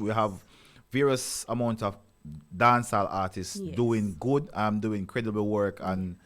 We have various amount of dancehall artists doing good, doing incredible work, and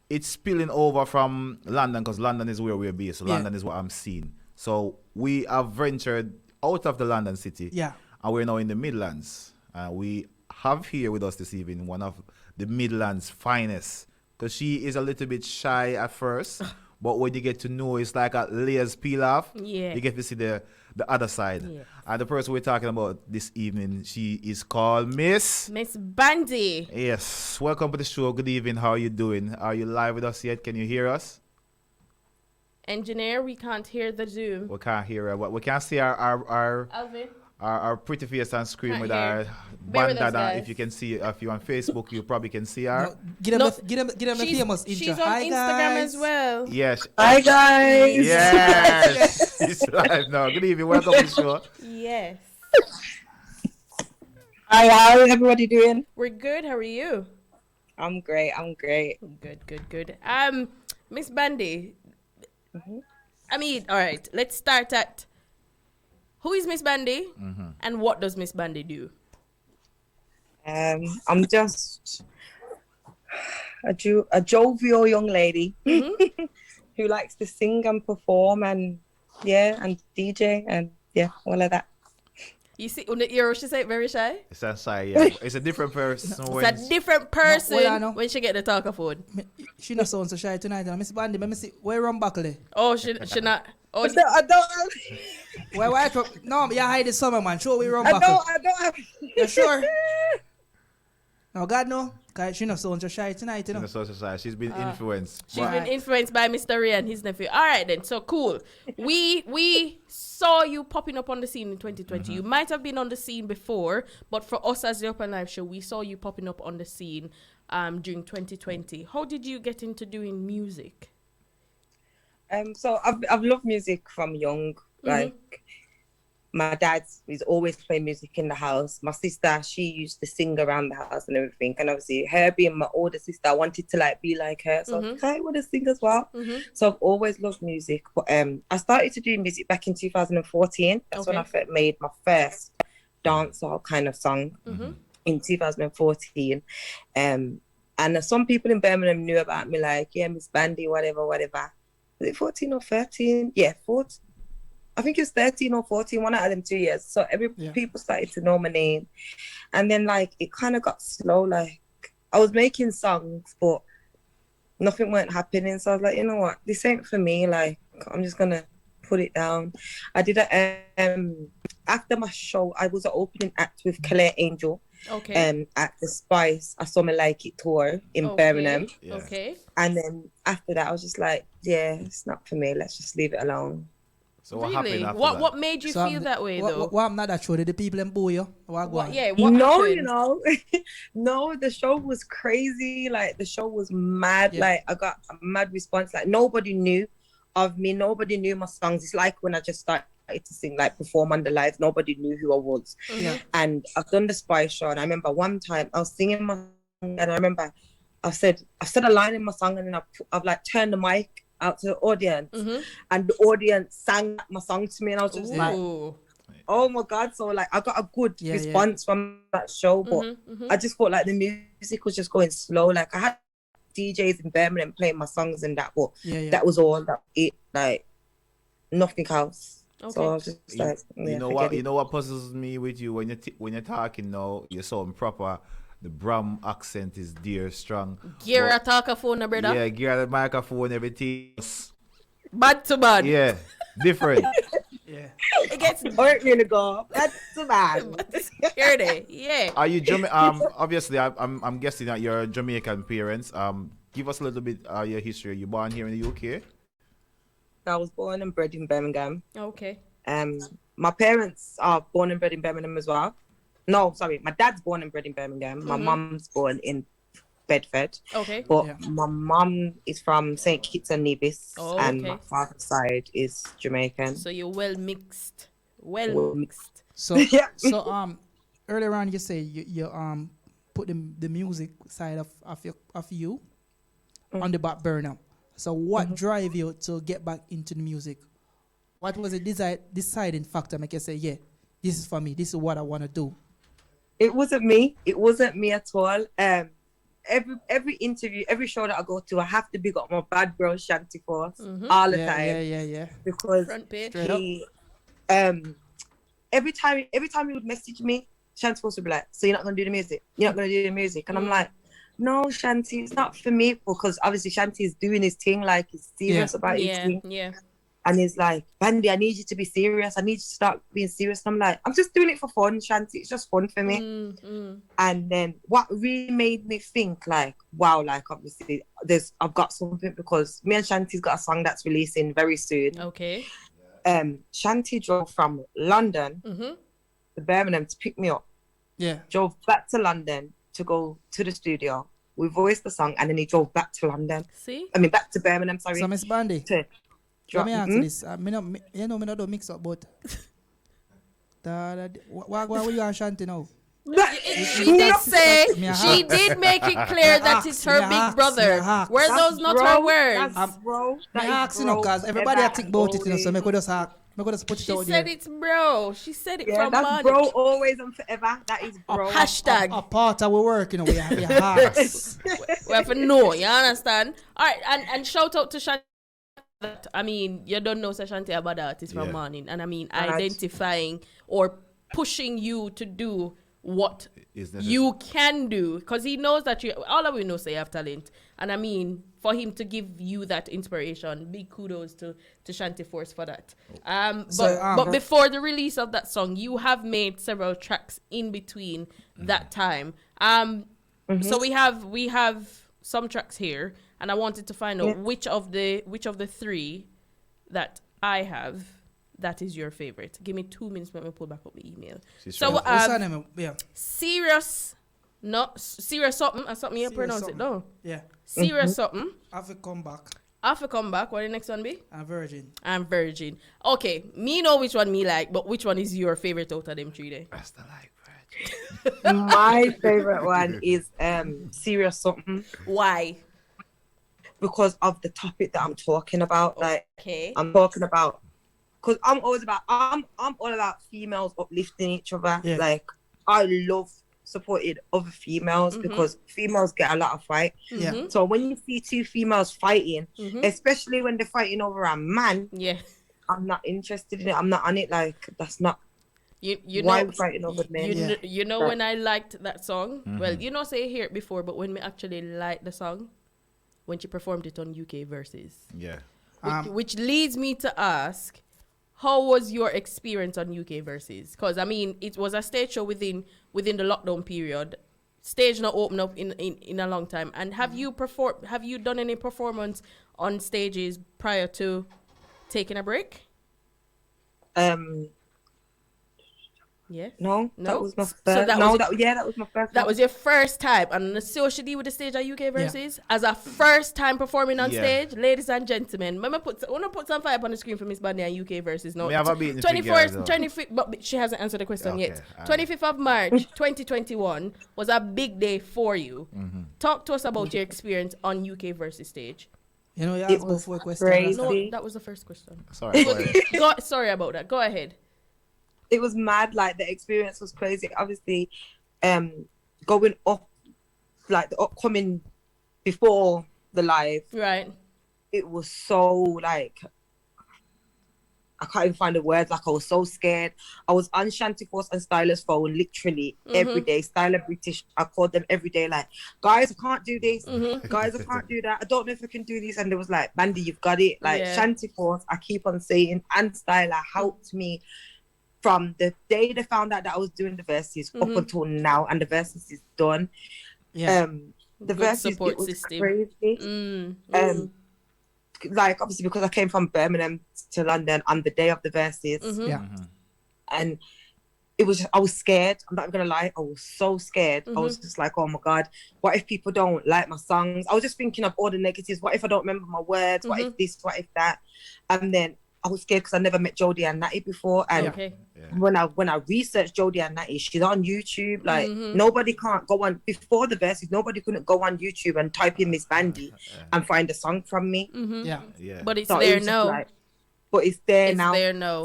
it's spilling over from London because London is where we're based. So London is what I'm seeing. So we have ventured out of the London city, and we're now in the Midlands. We have here with us this evening one of the Midlands' finest, because she is a little bit shy at first, but when you get to know, it's like a layers peel off. You get to see the other side. And the person we're talking about this evening, she is called Miss Bandy. Yes, welcome to the show. Good evening. How are you doing? Are you live with us yet? Can you hear us? Engineer, we can't hear the Zoom. We can't hear her. We can't see Alvin. Our pretty face on screen with our bandana. If you can see, if you're on Facebook, you probably can see her. No, get them the famous intro. She's on Hi, Instagram guys. as well. Yes. Hi guys. Yes. It's live now. Good evening. Welcome to the show. Yes. Hi, how is everybody doing? We're good. How are you? I'm great. Good. Miss Bandy. I mean, all right. Let's start at who is Miss Bandy and what does Miss Bandy do? I'm just a jovial young lady who likes to sing and perform and DJ and all of that. You see, you're she say very shy. It's a shy, yeah. It's a different person. It's a different person when she get the talker phone. She not sound so shy tonight. Miss Bandy, let me see. Where run buckle? Oh, she not. Oh, I don't. Why? No, you hide the summer, man. Show we run buckle. I don't have. You sure? No, God no. Cause she not sound so shy tonight, you know. She's been influenced. She's been influenced by Mr. Ray and his nephew. All right then, so cool. We saw you popping up on the scene in 2020. You might have been on the scene before, but for us as the Upnlive show, we saw you popping up on the scene during 2020. How did you get into doing music? So I've loved music from young. Like my dad is always playing music in the house. My sister, she used to sing around the house and everything. And obviously her being my older sister, I wanted to like be like her. So I was like, I want to sing as well. So I've always loved music. But I started to do music back in 2014. That's when I made my first dancehall kind of song in 2014. And some people in Birmingham knew about me, like, Miss Bandy, whatever. Was it 14 or 13? Yeah, 14. I think it was 13 or 14, one out of them 2 years. So people started to know my name. And then like it kind of got slow. Like I was making songs, but nothing weren't happening. So I was like, you know what? This ain't for me. Like I'm just gonna put it down. I did after my show, I was an opening act with Claire Angel. At the Spice, I saw me like it tour in Birmingham. And then after that, I was just like, it's not for me. Let's just leave it alone. So what happened after that? What made you feel that way though? What happened at that show? Did the people boo you? What no, happened? No, the show was crazy. Like the show was mad. Like I got a mad response. Like nobody knew of me. Nobody knew my songs. It's like when I just started to sing, like perform on the live. Nobody knew who I was. And I've done the Spice show. And I remember one time I was singing my song, and I remember I said a line in my song, and then I've like turned the mic out to the audience, and the audience sang my song to me, and I was just like, oh my god. So like I got a good response from that show, but I just felt like the music was just going slow. Like I had DJs in Birmingham playing my songs and that, but that was all that it, like nothing else. So I was just like, you know what puzzles me with you when you're talking now, you're so proper. The Bram accent is there, strong. Gear a talkaphone, brother. Yeah, gear the microphone, everything. Bad to bad. Yeah, different. It gets hurt me to go. That's too bad. Hear they? Yeah. Are you obviously I'm guessing that you're Jamaican parents. Give us a little bit your history. You born here in the UK? I was born and bred in Birmingham. Okay. My parents are born and bred in Birmingham as well. No, sorry. My dad's born and bred in Birmingham. My mum's born in Bedford. Okay. But my mum is from St. Kitts and Nevis, and my father's side is Jamaican. So you're well mixed. Well mixed. So earlier on you say you put the music side of you on the back burner. So what drive you to get back into the music? What was the deciding factor make you say, this is for me. This is what I want to do. It wasn't me. It wasn't me at all. Every interview, every show that I go to, I have to big up my bad girl Shanti Force all the time. Yeah. Because Front page. he, every time he would message me, Shanti Force would be like, "So you're not gonna do the music? You're not gonna do the music?" And I'm like, "No, Shanti, it's not for me." Because obviously Shanti is doing his thing, like he's serious about his thing. Yeah. And he's like, "Bandy, I need you to be serious. I need you to start being serious." And I'm like, "I'm just doing it for fun, Shanti. It's just fun for me." And then what really made me think, like, wow, like obviously I've got something, because me and Shanti's got a song that's releasing very soon. Okay. Shanti drove from London to Birmingham to pick me up. Yeah. Drove back to London to go to the studio. We voiced the song, and then he drove back to London. Back to Birmingham, sorry. So Miss Bandy, let me ask you this. Me not do mix up, but why were you and Shanti now? She did say, she did make it clear that it's her big brother. Were those not her words? I ask you, because everybody I think about it, so I could just put it out there. She said it's bro. She said it from that's March. bro always and forever. That is bro. Hashtag. A part of our work, we have hearts. We have to know, you understand? All right, and shout out to Shanti. I mean, you don't know Shanti about the artist from morning, and I mean, identifying or pushing you to do what you can do, because he knows that all of we know say you have talent, and I mean, for him to give you that inspiration, big kudos to Shanti Force for that. But before the release of that song, you have made several tracks in between that time. So we have some tracks here, and I wanted to find out which of the three that I have that is your favorite. Give me 2 minutes. Let me pull back up the email. Serious something. Or something you pronounce something. It though. Yeah. Serious something. Have to come back. What the next one be? I'm virgin. Okay, me know which one me like, but which one is your favorite out of them three there? That's the virgin. My favorite one is serious something. Why? Because of the topic that I'm talking about. Like, okay. I'm talking about, because I'm all about females uplifting each other. Yeah. Like, I love supporting other females because females get a lot of fight. Yeah. So when you see two females fighting, especially when they're fighting over a man, I'm not interested in it. I'm not on it. Like, that's not. You why know, we're fighting over men. You know when I liked that song? Well, say hear it before, but when we actually liked the song, when she performed it on UK Versus. Yeah. Which leads me to ask, how was your experience on UK Versus? Because I mean, it was a stage show within the lockdown period. Stage not open up in a long time. And have you done any performance on stages prior to taking a break? Yeah. No, that was my first. So that was my first. That was your first time, and so she did with the stage at UK Versus as a first time performing on stage, ladies and gentlemen. I want to put some fire up on the screen for Miss Bandy and UK Versus. No, 25th, but she hasn't answered the question yet. 25th of March, 2021 was a big day for you. Talk to us about your experience on UK Versus stage. You know, you asked before question. No, that was the first question. Sorry. Sorry about that. Go ahead. It was mad. Like, the experience was crazy. Obviously, going up, like the upcoming before the live, right? It was so, like, I can't even find the words. Like, I was so scared. I was on Shanti Force and Styler's phone literally every day. Styler British, I called them every day. Like, guys, I can't do this. Guys, I can't do that. I don't know if I can do this. And it was like, Bandy, you've got it. Like, Shanti Force, I keep on saying, and Styler helped me from the day they found out that I was doing the verses up until now, and the verses is done. Yeah. The verses, it was system. Crazy. Like, obviously, because I came from Birmingham to London on the day of the verses. And it was I was scared. I'm not gonna lie, I was so scared. I was just like, oh my God, what if people don't like my songs? I was just thinking of all the negatives. What if I don't remember my words? What if this? What if that? And then I was scared because I never met Jodie and Natty before. And when I researched Jodie and Natty, she's on YouTube. Like, nobody can't go on, before the verses, nobody couldn't go on YouTube and type in Miss Bandy and find a song from me. But it's there now. But it's there now.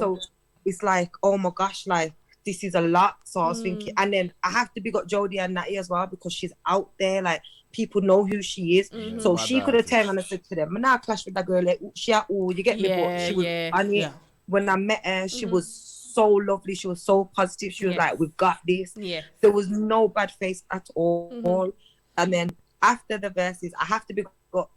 So it's like, oh my gosh, like, this is a lot. So I was thinking, and then I have to big up Jodie and Natty as well, because she's out there, like people know who she is. So she could have turned around and said to them, "Man, I clash with that girl. Like, she at all, you get me?" But she was, when I met her, she was so lovely. She was so positive. She was like, "We've got this." Yeah. There was no bad face at all. And then after the verses, I have to be.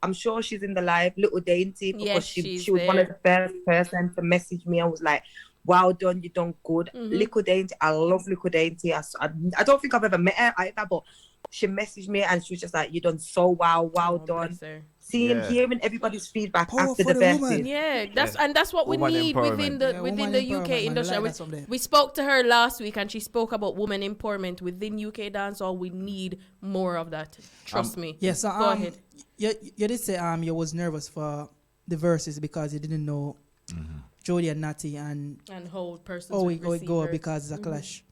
I'm sure she's in the live, Little Dainty, because she was one of the first person to message me and was like, "Well done, you done good." Little Dainty, I love Little Dainty. I don't think I've ever met her either, but she messaged me and she was just like, "You done so well done." Hearing everybody's feedback after the verses. That's what we need within the UK industry. We spoke to her last week and she spoke about woman empowerment within UK dancehall. We need more of that. Trust me. Yeah, so go ahead. You did say you was nervous for the verses because you didn't know Jodie and Natty and whole person how it go because it's a clash.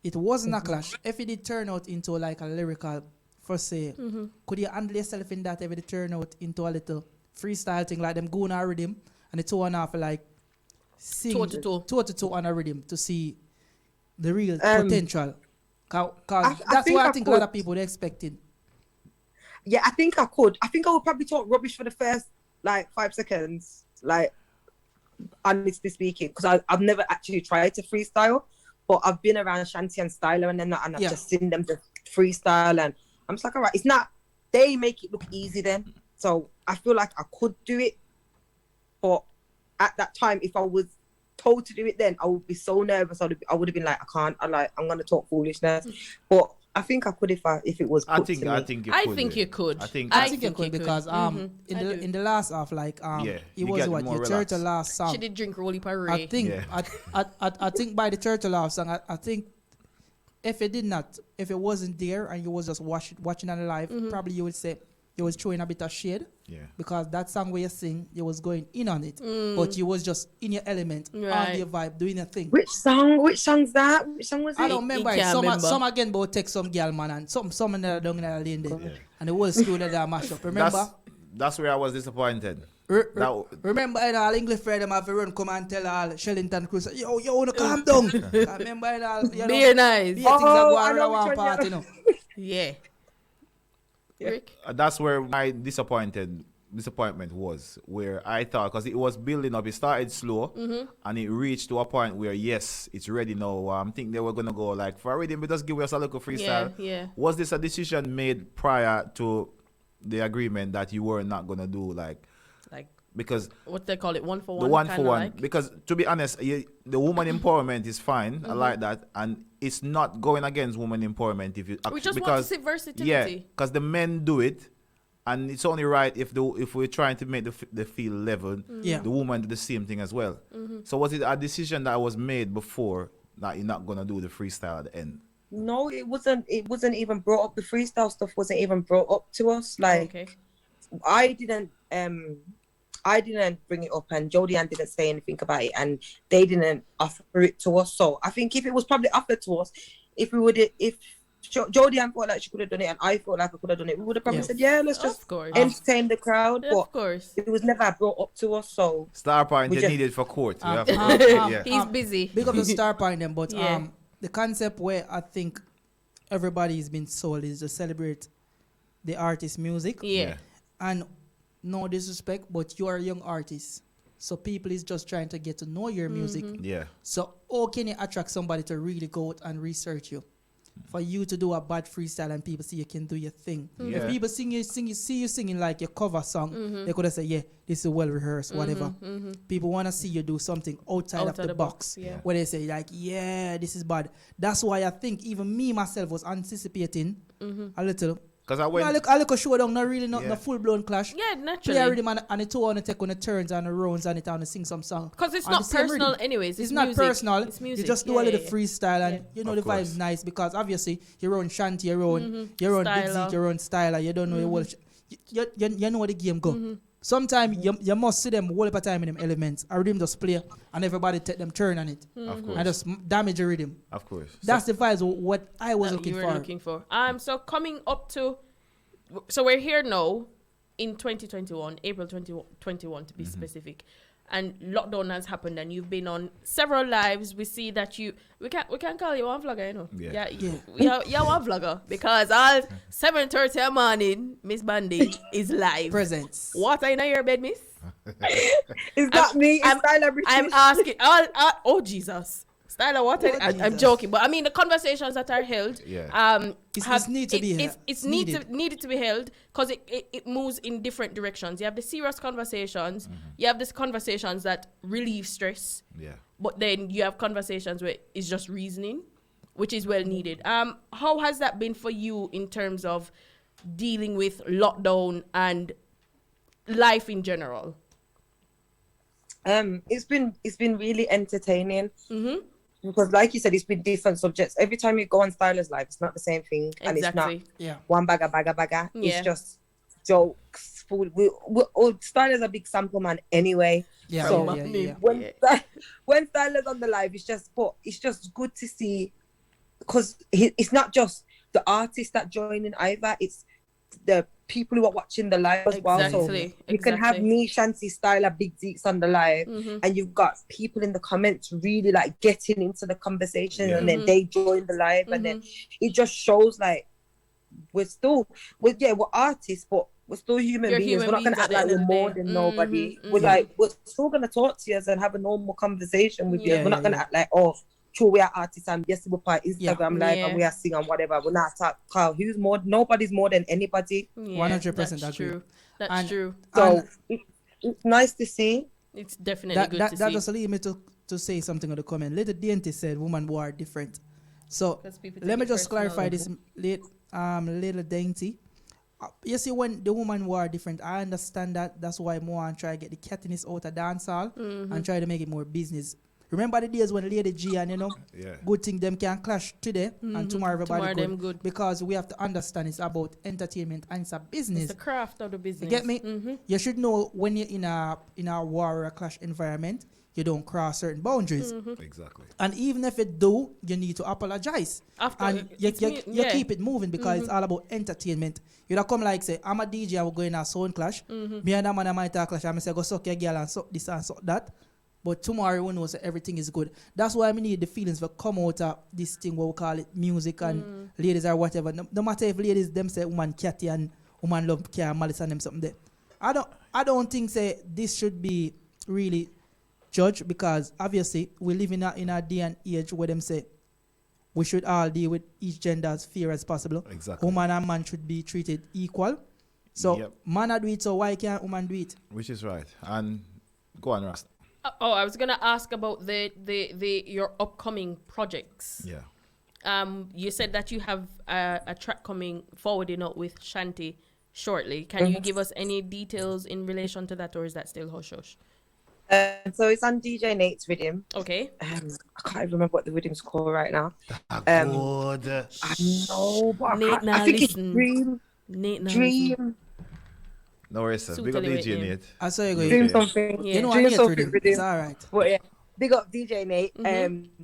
It wasn't a clash. If it did turn out into like a lyrical, for say, could you handle yourself in that if it did turn out into a little freestyle thing like them going on a rhythm and the two and a half like sing toe to toe on a rhythm to see the real potential? Cause that's what I think a lot of people are expecting. Yeah, I think I could. I think I would probably talk rubbish for the first like 5 seconds, like honestly speaking, because I've never actually tried to freestyle, but I've been around Shanti and Styler and I've just seen them just freestyle, and I'm just like, all right, it's not. They make it look easy then, so I feel like I could do it, but at that time, if I was told to do it, then I would be so nervous. I would have been like, I can't. I'm gonna talk foolishness, but I think I could if it was. I think you could. I think you could because in the last half it was what your Turtle last song. She did drink Rolly Parade. I think by the Turtle last song I think if it wasn't there and you was just watching on the live, probably you would say you was throwing a bit of shade. Yeah. Because that song where you sing, you was going in on it, but you was just in your element, on your vibe, doing your thing. Which song's that? Which song was it? I don't remember it. Some again but take some girl man and some in the down in the lane there. And the whole school that mash up. Remember? That's where I was disappointed. Remember all English friend them have to run come and tell all Shellington crew, yo, wanna calm down. Remember all be nice. Things are going on one part, you know. Yeah. That's where my disappointment was, where I thought, because it was building up, it started slow and it reached to a point where yes, it's ready now. I'm thinking they were gonna go like for a rhythm, but just give us a little freestyle. Was this a decision made prior to the agreement that you were not gonna do like because what they call it, one for one? The one for one. Like? Because to be honest, the woman empowerment is fine. I like that, and it's not going against woman empowerment if you. We just want to see versatility. Yeah, because the men do it, and it's only right if we're trying to make the field level. The woman do the same thing as well. So was it a decision that was made before that you're not gonna do the freestyle at the end? No, it wasn't. It wasn't even brought up. The freestyle stuff wasn't even brought up to us. Like, I didn't bring it up, and Jodie Ann didn't say anything about it, and they didn't offer it to us. So I think if it was probably offered to us, if Jodie Ann felt like she could have done it, and I felt like I could have done it, we would have probably said, yeah, let's just entertain the crowd. But of course, it was never brought up to us. So Star Point they needed for court. He's busy. Big up the Star Point them, but the concept where I think everybody's been sold is to celebrate the artist's music. And no disrespect, but you are a young artist. So people is just trying to get to know your music. So how can you attract somebody to really go out and research you? For you to do a bad freestyle and people see you can do your thing. If people see you singing like your cover song, they could have said, yeah, this is well rehearsed, whatever. People want to see you do something outside of the box. Where they say like, yeah, this is bad. That's why I think even me myself was anticipating a little. Because I look a show down, not really not full blown clash. Yeah, naturally. Play rhythm and the two on the take on the turns and the rounds and it and sing some song. Because it's not personal rhythm. Anyways. It's not music. personal. It's music. You just do a little freestyle and you know the vibe's nice because obviously your own Shanti, your own Big Z, your own Styler. You don't know you know how the game go. Sometimes you must see them all the time in them elements. A rhythm just play and everybody take them turn on it. Of course. And just damage the rhythm. Of course. That's the vibes what I was looking for. So coming up to, so we're here now in 2021, April 2021 to be specific. and lockdown has happened, and you've been on several lives. We see that we can call you one vlogger, you know. You're one vlogger because all 7:30 in the morning, Miss Bandy is live. Presents. What are in your bed, Miss? It's not me. It's Styler British. I'm asking. Oh Jesus. Styler, what? I'm joking, but I mean the conversations that are held. It's need to be held. It's needed to be held because it moves in different directions. You have the serious conversations. You have these conversations that relieve stress. Yeah. But then you have conversations where it's just reasoning, which is well needed. How has that been for you in terms of dealing with lockdown and life in general? It's been really entertaining. Because like you said, it's been different subjects. Every time you go on Styler's live, it's not the same thing. Exactly. And it's not one bagger. Yeah. It's just jokes. Styler's a big sample man anyway. Yeah. So When Styler's on the live, it's just good to see, because it's not just the artists that join in either. It's the people who are watching the live as well. So you can have me, Shanti, Styler, Big Zeeks on the live, and you've got people in the comments really like getting into the conversation, and then they join the live, and then it just shows like we're artists, but we're still human beings. We're not gonna act like we're more than nobody. We're still gonna talk to you and have a normal conversation with you. We're not gonna act like, oh, true, we are artists and yes, we're part Instagram live and we are singing whatever. We're not talk. Nobody's more than anybody. 100% that's true. That's true. So it's nice to see. It's definitely good to see. That just leads me to say something in the comment. Little Dainty said women who are different. So let me just clarify this, Little Dainty. You see, when the women who are different, I understand that. That's why more and try to get the cattiness out of dancehall and try to make it more business. Remember the days when Lady G and good thing them can clash today and tomorrow everybody good. Because we have to understand it's about entertainment and it's a business. It's the craft of the business. You get me? You should know when you're in a war or a clash environment, you don't cross certain boundaries. Exactly. And even if it do, you need to apologize. And you keep it moving because it's all about entertainment. You don't come like say, I'm a DJ, I will go in a sound clash. Me and that man I might clash. I'm say go suck your girl and suck this and suck that. But tomorrow we know that everything is good. That's why we need the feelings to come out of this thing what we call it music and ladies or whatever. No matter if ladies them say woman catty and woman love care malice and them something there. I don't think say this should be really judged because obviously we live in a day and age where them say we should all deal with each gender as fair as possible. Exactly. Woman and man should be treated equal. So man do it, so why can't woman do it? Which is right. And go on, Rasta. I was gonna ask about your upcoming projects. Yeah. You said that you have a track coming forwarding out with Shanti shortly. Can you give us any details in relation to that, or is that still hush hush? So it's on DJ Nate's rhythm. Okay. I can't even remember what the rhythm's called right now. Good. I know, but I think it's Dream. Dream. No worries, sir. Big up DJ Nate. I saw you go. Dream something. You know, Dream I something rhythm. It's all right. But yeah, big up DJ Nate.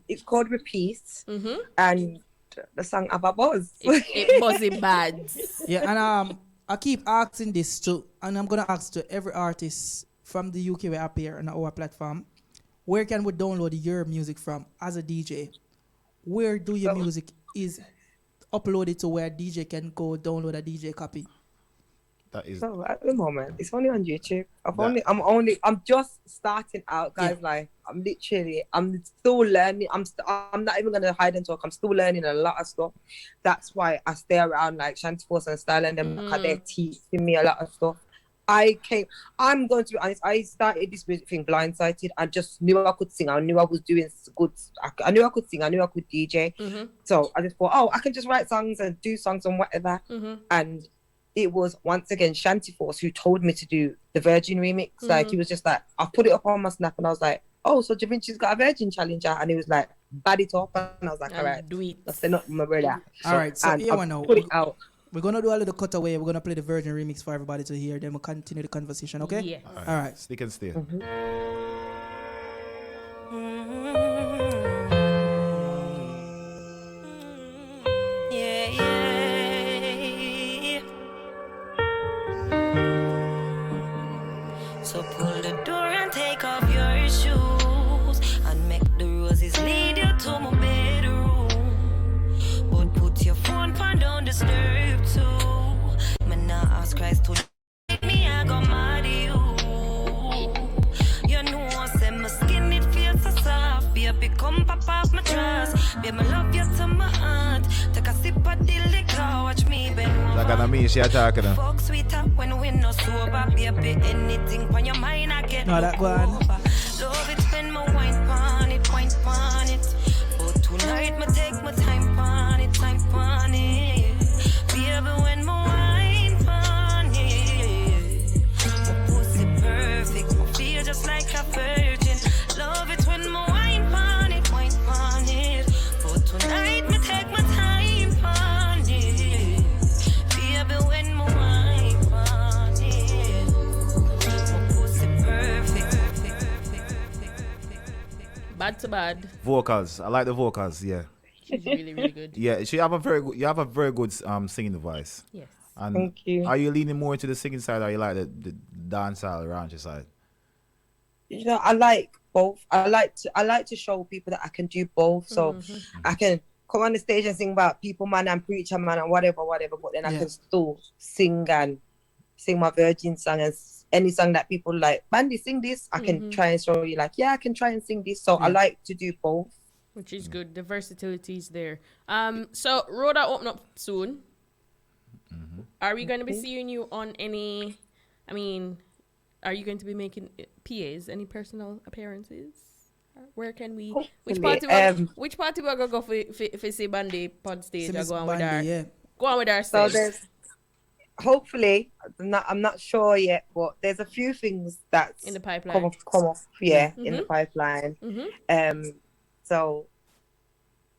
It's called Repeats, and the song Abba Buzz. It buzzing bad. Yeah, and I keep asking this too, and I'm gonna ask to every artist from the UK we appear on our platform. Where can we download your music from as a DJ? Where do your music is uploaded to where DJ can go download a DJ copy? That is so at the moment it's only on YouTube. I'm just starting out, guys. Like I'm still learning. I'm not even gonna hide and talk. I'm still learning a lot of stuff. That's why I stay around like Shanti Force and Style and them because they're teaching me a lot of stuff. I'm going to be honest, I started this music thing blindsided. I just knew I could sing. I knew I was doing good. I knew I could sing. I knew I could DJ. So I just thought, I can just write songs and do songs and whatever. And it was once again Shanti Force who told me to do the Virgin remix. Like he was just like, I put it up on my snap and I was like, oh, so Da Vinci's got a Virgin challenge out, and he was like, bad it up, and I was like, all right, do it. That's enough, my brother. All right, so and yeah, now put it out. We're gonna do a little cutaway. We're gonna play the Virgin remix for everybody to hear. Then we'll continue the conversation. Okay? Yeah. All right. Stick and stay. So pull the door and take off your disturbed too. Man, now ask Christ to me, I got mad at you. You know, say my skin, it feels so soft. Baby, come pop off my trust. Baby, I love you to my heart. Take a sip of the liquor, watch me bend over. Like I mean, she attacking her. Fuck sweeter when we no sober. Baby, anything on your mind, I get No, that go on. Love it when my wine pon it, wine pon it. But tonight, me take my time pon it, time pon it. Baby, when my wine pon it. My pussy perfect, I feel just like a virgin. Love it when my wine pon it, wine pon it. But tonight, me take my time pon it. Baby, when my wine pon it. My pussy perfect. Bad to bad. Vocals. I like the vocals. Yeah. She's really, really good. Yeah. You have a very good singing voice. Yes. And Thank you. Are you leaning more into the singing side, or you like the dancehall raunchy side? You know, I like both. I like to show people that I can do both. So I can come on the stage and sing about people man and preacher man and whatever. But then I can still sing my virgin song and any song that people like. Bandy, sing this. I can try and show you like, yeah, I can try and sing this. So I like to do both. Which is good. The versatility is there. So Rhoda open up soon. Are we going to be seeing you on any? I mean, are you going to be making PAs? Any personal appearances? Where can we? Which party? Which party we gonna go for see Bandy on stage? Or go on with our? Go on with our So stage. there's hopefully I'm not sure yet, but there's a few things that's In the pipeline. come off, in the pipeline. So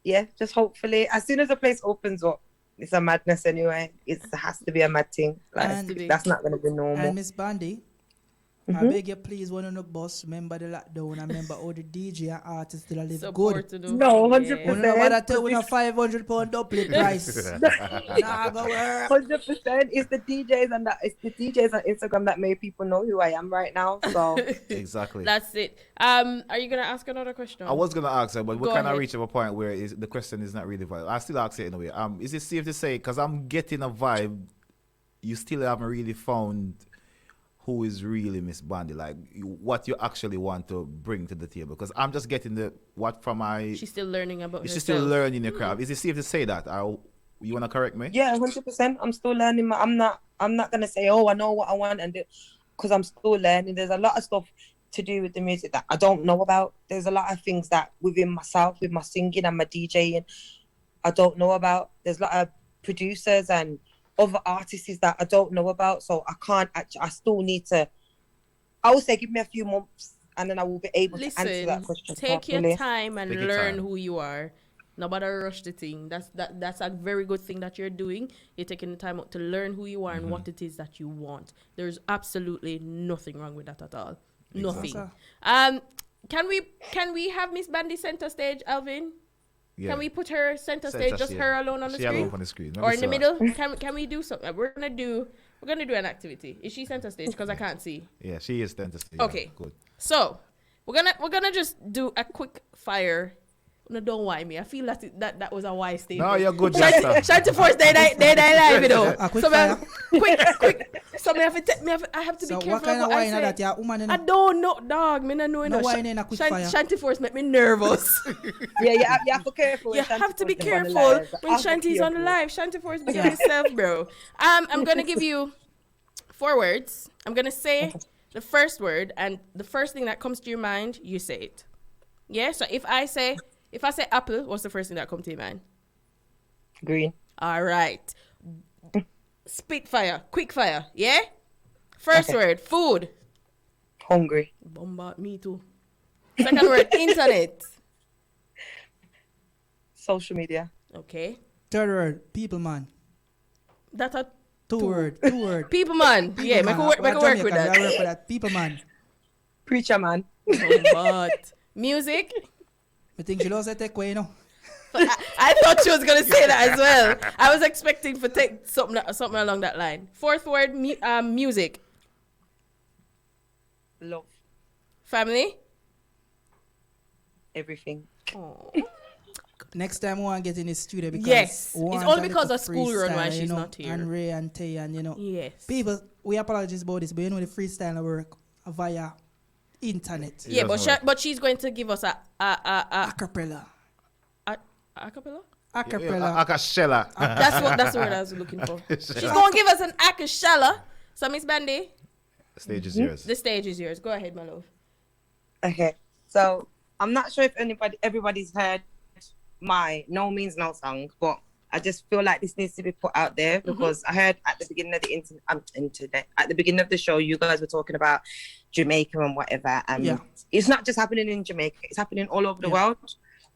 yeah, just hopefully as soon as the place opens up, it's a madness anyway. It has to be a mad thing. Like that's not gonna be normal. And Miss Bandy, I beg you please, when on the bus, remember the lockdown and remember all the DJ and artists that live Support good. to do. No, 100%. You know what I tell you, £500 double price. Nah, go work. 100%. It's the DJs on Instagram that made people know who I am right now. So Exactly. That's it. Are you gonna ask another question? I was gonna ask her, but we Go kind of ahead. reach a point where the question is not really valid. I still ask it anyway. Is it safe to say, because I'm getting a vibe, you still haven't really found who is really Miss Bandy, like what you actually want to bring to the table? Because I'm just getting She's still learning about she's herself. still learning your craft. Is it safe to say that? You wanna correct me? yeah, 100%. I'm still learning. I'm not gonna say, oh, I know what I want and do, because I'm still learning. There's a lot of stuff to do with the music that I don't know about. There's a lot of things that within myself, with my singing and my DJing, I don't know about. There's a lot of producers and other artists that I don't know about. So I can't I still need to, I would say give me a few months and then I will be able to answer that question take properly. your time and Take your learn time. who you are. Nobody rush the thing. That's a very good thing that you're doing. You're taking the time out to learn who you are and what it is that you want. There's absolutely nothing wrong with that at all. Exactly. Nothing. Can we have Miss Bandy center stage, Alvin? Yeah. Can we put her center stage, just her alone on the She screen? alone on the screen. Let Or me in the see middle? Can we do something? We're gonna do an activity. Is she center stage? Because I can't see. that. Yeah, she is dentist. Okay. Good. So we're gonna just do a quick fire. No, don't why me. I feel that was a wise statement. No, you're good, Shanti doctor. Shanti Force, they live, you know. A quick So fire. quick. So I have to So be careful what kind of what I wine say. that you woman in I don't know, dog. Me not know. No wine in a quick fire. Shanti Force make me nervous. Yeah, you have to be careful. You when have to be Shanti Force is on the careful live. when I'll be Shanti's on the careful. live. Shanti Force, be yourself, bro. I'm gonna give you 4 words. I'm gonna say the first word, and the first thing that comes to your mind, you say it. Yeah. So if I say apple, what's the first thing that comes to your mind? Green. All right. Spitfire, quick fire. Yeah. First Okay. word, food. Hungry. Bombard me too. Second word, internet. Social media. Okay. Third word, people man. That's a Two word. people man. Yeah, make man. work We are with Jamaican, we that. are work with that. People man. Preacher man. But music. I think she lost her take away, you know. I thought she was gonna say that as well. I was expecting to take something along that line. Fourth word, music. Love. Family. Everything. Oh. Next time we want to get in the studio because Yes. we It's want only a because little of school run why freestyle, she's you know, not here. And Ray and Tay and you know. Yes. People, we apologize about this, but you know the freestyle work via internet. Yeah, doesn't work. but she's going to give us a Acapella. acapella. Acapella. Akashella. That's the word I was looking for. She's gonna give us an acapella. So Miss Bandy, Stage is yours. the stage is yours. Go ahead, my love. Okay, so I'm not sure if everybody's heard my No Means No song, but I just feel like this needs to be put out there because I heard at the beginning of the internet, at the beginning of the show, you guys were talking about Jamaica and whatever, and it's not just happening in Jamaica; it's happening all over the world.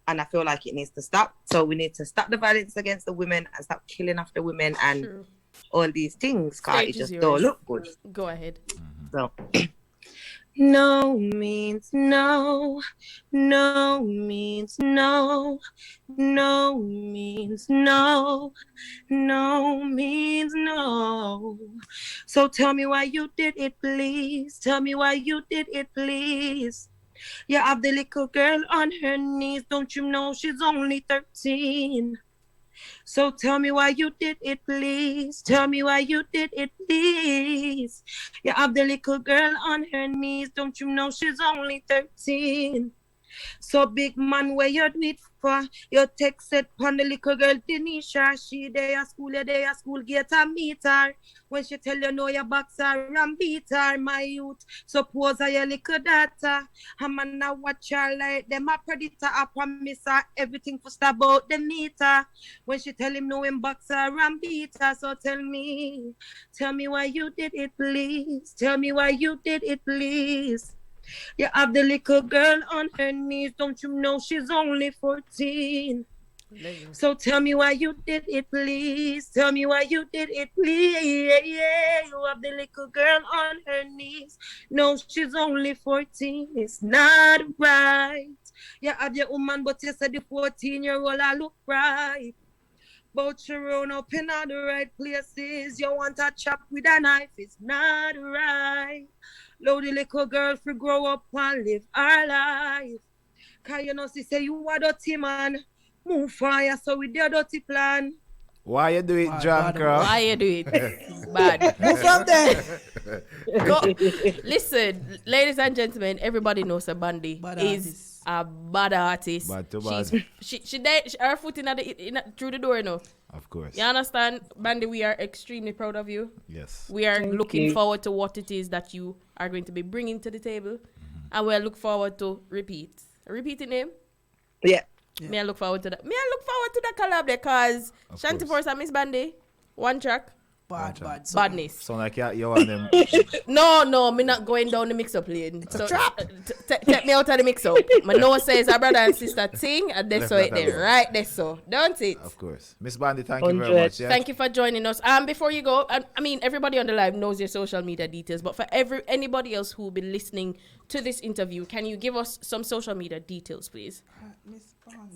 And I feel like it needs to stop. So we need to stop the violence against the women and stop killing after women and all these things. Cause it just don't look good. Go ahead. So no means no, no means no, no means no, no means no. So tell me why you did it, please. Tell me why you did it, please. You have the little girl on her knees. Don't you know she's only 13? So tell me why you did it, please. Tell me why you did it, please. You have the little girl on her knees. Don't you know she's only 13? So big man, where you do it for? Your text said pon the little girl Denisha. She day at school, get a meet her. When she tell you no, you box her and beat her, my youth. Suppose I your little daughter. I'm a now watch her like them a predator. I promise her everything for stop out the meter. When she tell him no, him box her and beat her. So tell me why you did it, please. Tell me why you did it, please. You have the little girl on her knees. Don't you know she's only 14? So tell me why you did it, please. Tell me why you did it, please. Yeah, you have the little girl on her knees. No, she's only 14. It's not right. You have your woman, but you said the 14-year-old I look right. But you run up in all the right places. You want to chop with a knife. It's not right. Load the little girl for grow up and live her life. Cause you know she say you a dirty man. Move fire so with your dirty plan. Why you do it, John Crow? Why you do it? Bad. Move from there. Listen, ladies and gentlemen, everybody knows that Bandy is a bad artist. Bad to bad. She her foot through the door, you know. Of course. You understand, Bandy? We are extremely proud of you. Yes. We are looking forward to what it is that you are going to be bringing to the table, and we'll look forward to repeat the name. Yeah. Me I look forward to that. Me I look forward to that collab because Shanti Force and Miss Bandy, one track. Bad. Badness. Sound like you want them. No, me not going down the mix-up lane. So take me out of the mix-up. My nose says our brother and sister thing, and that's so it there, right? That's so, don't it? Of course. Miss Bandy, thank you very much. Yeah? Thank you for joining us. Before you go, I mean, everybody on the live knows your social media details, but for anybody else who will be listening to this interview, can you give us some social media details, please?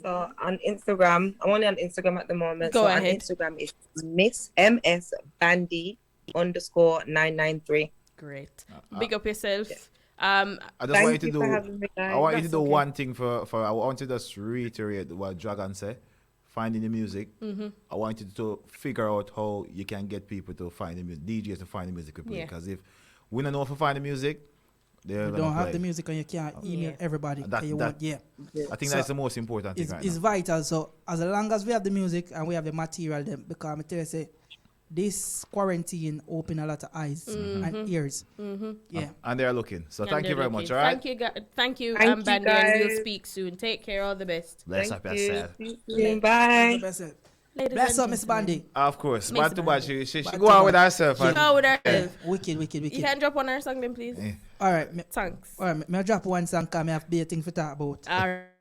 So on Instagram, I'm only on Instagram at the moment. Go ahead. On Instagram is Miss MS Bandy _993. Great. Big up yourself. I just Thank want you to you do. for having me, guys. I want you to That's do okay. one thing for. I want you to just reiterate what Dragon said. Finding the music. I want you to figure out how you can get people to find the music, DJs to find the music we play. Because if we don't know if we find the music, You don't have the music and you can't email everybody. I think that's the most important thing right it's now. vital. So as long as we have the music and we have the material, then because I tell you, say, this quarantine open a lot of eyes and ears. Yeah. And they're looking. So And thank you they're very looking. much. All right. Thank you, Thank you, Bandy, and we'll guys. speak soon. Take care. All the best. Bless up yourself. Bye. Ladies Bless and up, Miss gentlemen. Bandy. Of course. Miss Bad to bad. Bandy. She Bad go to out with bad. herself. Go and- with herself. Wicked. You can drop on her song then, please. All right. Thanks. All right. Me drop one song because I have better thing to talk about. All right.